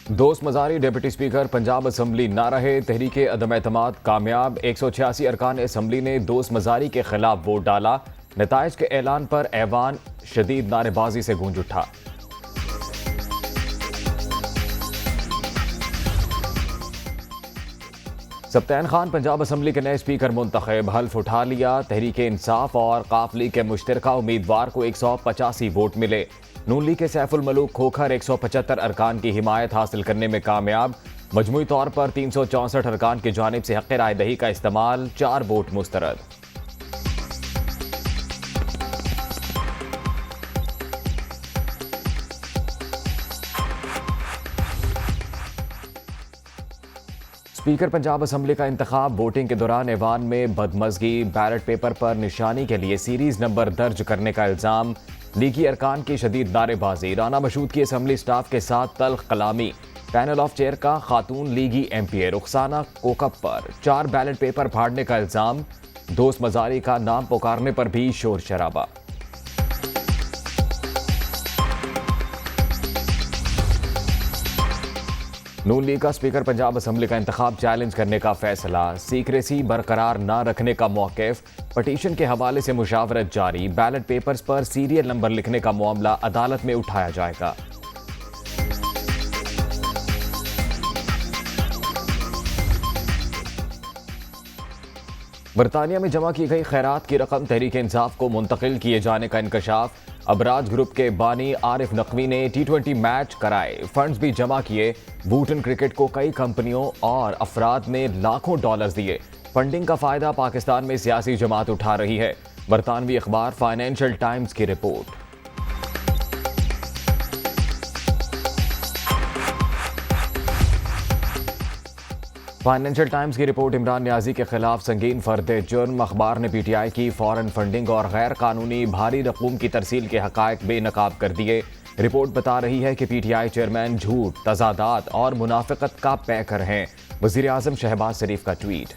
दोस्त Mazari deputy speaker Punjab assembly ना रहे, तहरीके अदम एतमाद कामयाब। 186 अरकान असम्बली ने दोस्त मजारी के खिलाफ वोट डाला। नताइज के ऐलान पर ऐवान शदीद नारेबाजी से गूंज उठा। सब्तैन खान पंजाब असम्बली के नए स्पीकर मुंतखब, हल्फ उठा लिया। तहरीके इंसाफ और काफ लीग के मुश्तरका उम्मीदवार को 185 वोट मिले। नून लीग के सैफुल मलूक खोखर 175 अरकान की हिमायत हासिल करने में कामयाब। मजमूई तौर पर 364 अरकान की जानिब से हक़ राय दही का इस्तेमाल, 4 वोट मुस्तरद। स्पीकर पंजाब असम्बली का इंतखाब, वोटिंग के दौरान ऐवान में बदमज़गी, बैलेट पेपर पर निशानी के लिए सीरीज नंबर दर्ज करने का इल्जाम, लीगी अरकान की शदीद नारेबाजी, राना मशहूद की असम्बली स्टाफ के साथ तल्ख कलामी, पैनल ऑफ चेयर का खातून लीगी एमपीए रुखसाना कोकब पर 4 बैलेट पेपर फाड़ने का इल्जाम, दोस्त मजारी का नाम पुकारने पर भी शोर शराबा। नून लीग का स्पीकर पंजाब असम्बली का इंतखाब चैलेंज करने का फैसला, सीक्रेसी बरकरार न रखने का मौक़िफ़, पटिशन के हवाले से मुशावरत जारी, बैलेट पेपर्स पर सीरियल नंबर लिखने का मामला अदालत में उठाया जाएगा। बरतानिया में जमा की गई खैरात की रकम तहरीक इंसाफ को मुंतकिल किए जाने का इंकशाफ, अबराज ग्रुप के बानी आरिफ नकवी ने T20 मैच कराए, फंड्स भी जमा किए। बूटन क्रिकेट को कई कंपनियों और अफराद ने लाखों डॉलर्स दिए। फंडिंग का फायदा पाकिस्तान में सियासी जमात उठा रही है। बरतानवी अखबार फाइनेंशियल टाइम्स की रिपोर्ट। फाइनेंशियल टाइम्स की रिपोर्ट, इमरान न्याजी के खिलाफ संगीन फर्द जुर्म। अखबार ने पीटीआई की फॉरेन फंडिंग और गैर कानूनी भारी रकूम की तरसील के हकायक बेनकाब कर दिए। रिपोर्ट बता रही है कि पीटीआई चेयरमैन झूठ, तजादात और मुनाफिकत का पैकर हैं। वजीर आजम शहबाज शरीफ का ट्वीट।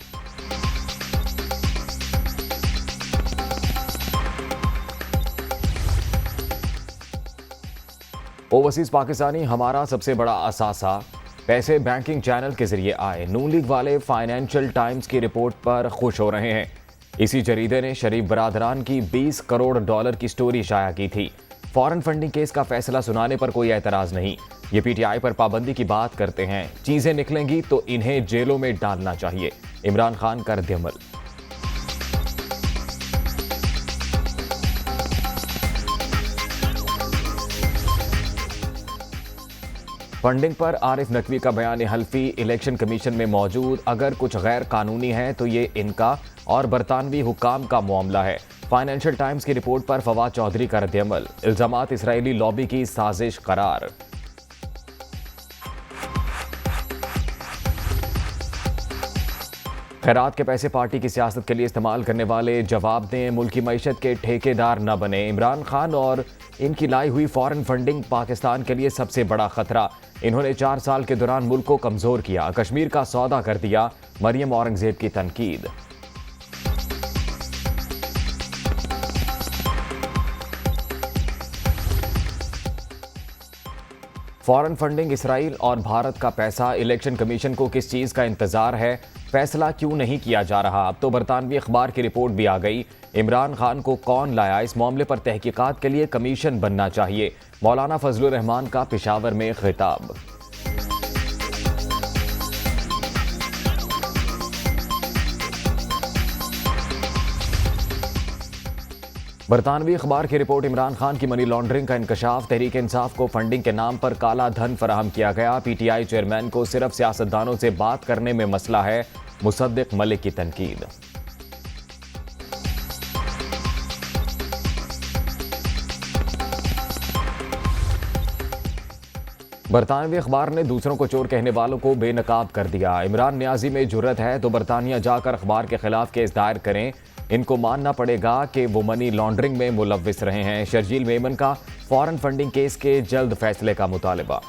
ओवरसीज पाकिस्तानी हमारा सबसे बड़ा असासा, पैसे बैंकिंग चैनल के जरिए आए। नून लीग वाले फाइनेंशियल टाइम्स की रिपोर्ट पर खुश हो रहे हैं। इसी जरीदे ने शरीफ बरादरान की 20 करोड़ डॉलर की स्टोरी शाया की थी। फॉरेन फंडिंग केस का फैसला सुनाने पर कोई एतराज नहीं। ये पीटीआई पर पाबंदी की बात करते हैं। चीजें निकलेंगी तो इन्हें जेलों में डालना चाहिए। इमरान खान का रद्द-ए-अमल। फंडिंग पर आरिफ नकवी का बयान हल्फी, इलेक्शन कमीशन में मौजूद। अगर कुछ गैर कानूनी है तो ये इनका और बरतानवी हुकाम का मामला है। फाइनेंशियल टाइम्स की रिपोर्ट पर फवाद चौधरी का रद्द-ए-अमल। इल्जामात इसराइली लॉबी की साजिश करार। खैरात के पैसे पार्टी की सियासत के लिए इस्तेमाल करने वाले जवाब दें, मुल्क की मईशत के ठेकेदार न बने। इमरान खान और इनकी लाई हुई फॉरेन फंडिंग पाकिस्तान के लिए सबसे बड़ा खतरा। इन्होंने 4 साल के दौरान मुल्क को कमजोर किया, कश्मीर का सौदा कर दिया। मरियम औरंगजेब की तनकीद। फॉरेन फंडिंग, इसराइल और भारत का पैसा, इलेक्शन कमीशन को किस चीज का इंतजार है? फैसला क्यों नहीं किया जा रहा? अब तो बरतानवी अखबार की रिपोर्ट भी आ गई। इमरान खान को कौन लाया? इस मामले पर तहकीकात के लिए कमीशन बनना चाहिए। मौलाना फजलुर रहमान का पेशावर में खिताब। बरतानवी अखबार की रिपोर्ट, इमरान खान की मनी लॉन्ड्रिंग का इंकशाफ। तहरीक इंसाफ को फंडिंग के नाम पर काला धन फराहम किया गया। पीटीआई चेयरमैन को सिर्फ सियासतदानों से बात करने में मसला है। मुसद्दिक मलिक की तनकीद। बरतानवी अखबार ने दूसरों को चोर कहने वालों को बेनकाब कर दिया। इमरान न्याजी में जुर्रत है तो बरतानिया जाकर अखबार के खिलाफ केस दायर करें। इनको मानना पड़ेगा कि वो मनी लॉन्ड्रिंग में मुलव्विस रहे हैं। शर्जील मेमन का फॉरेन फंडिंग केस के जल्द फैसले का मुतालबा।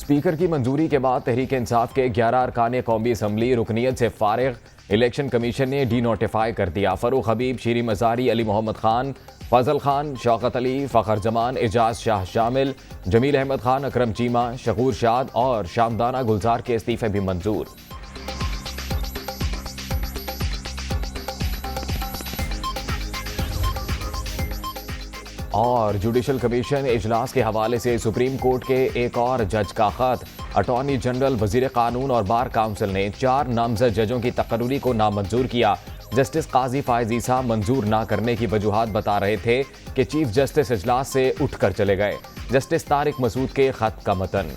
स्पीकर की मंजूरी के बाद तहरीक इंसाफ के 11 अरकान कौमी असम्बली रुकनीत से फारिग। इलेक्शन कमीशन ने डी नोटिफाई कर दिया। फरूख हबीब, शीरी मजारी, अली मोहम्मद खान, फजल खान, शौकत अली, फ़खर जमान, एजाज शाह शामिल, जमील अहमद खान, अकरम चीमा, शकूर शाद और शामदाना गुलजार के इस्तीफे भी मंजूर। और जुडिशल कमीशन इजलास के हवाले से सुप्रीम कोर्ट के एक और जज का खत। अटॉर्नी जनरल, वजीर कानून और बार काउंसिल ने 4 नामजद जजों की तकर्री को नामंजूर किया। जस्टिस काजी फायज ईसा मंजूर ना करने की वजूहात बता रहे थे कि चीफ जस्टिस इजलास से उठकर चले गए। जस्टिस तारिक मसूद के खत का मतन।